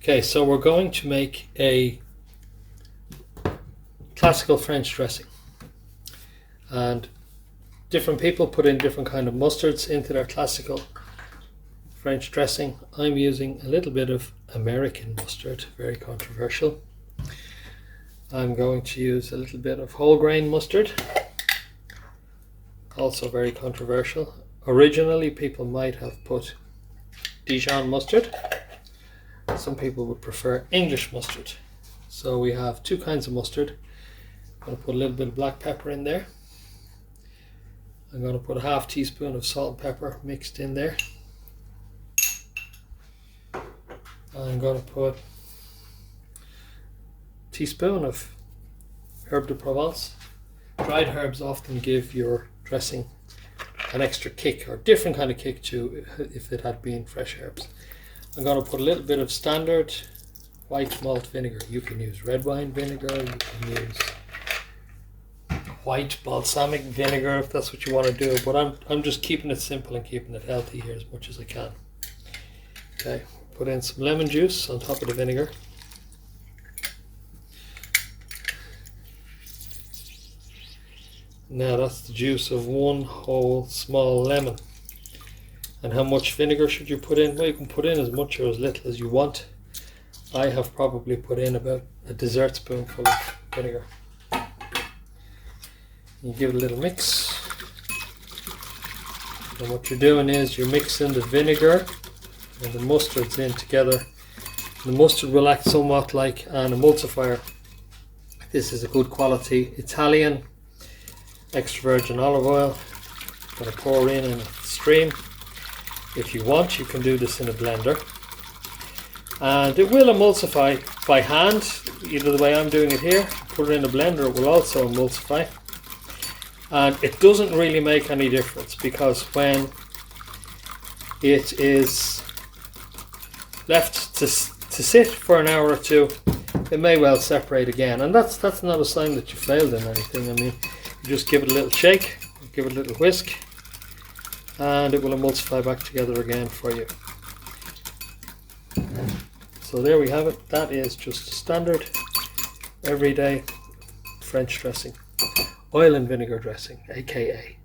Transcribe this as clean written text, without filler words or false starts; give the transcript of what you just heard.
Okay, so we're going to make a classical French dressing, and different people put in different kind of mustards into their classical French dressing. I'm using a little bit of American mustard, very controversial. I'm going to use a little bit of whole grain mustard, also very controversial. Originally people might have put Dijon mustard. Some people would prefer English mustard. So we have two kinds of mustard. I'm going to put a little bit of black pepper in there. I'm going to put a half teaspoon of salt and pepper mixed in there. I'm going to put a teaspoon of herb de Provence. Dried herbs often give your dressing an extra kick, or different kind of kick too, if it had been fresh herbs. I'm going to put a little bit of standard white malt vinegar. You can use red wine vinegar, you can use white balsamic vinegar if that's what you want to do, but I'm just keeping it simple and keeping it healthy here as much as I can. Okay, put in some lemon juice on top of the vinegar. Now that's the juice of one whole small lemon. And how much vinegar should you put in? Well, you can put in as much or as little as you want. I have probably put in about a dessert spoonful of vinegar. You give it a little mix. And what you're doing is you're mixing the vinegar and the mustards in together. The mustard will act somewhat like an emulsifier. This is a good quality Italian extra virgin olive oil. I'm going to pour in a stream. If you want, you can do this in a blender, and it will emulsify by hand, either the way I'm doing it here. Put it in a blender, it will also emulsify, and it doesn't really make any difference, because when it is left to sit for an hour or two, it may well separate again, and that's not a sign that you failed in anything. I mean, you just give it a little shake, give it a little whisk, and it will emulsify back together again for you. So there we have it. That is just standard everyday French dressing, oil and vinegar dressing, aka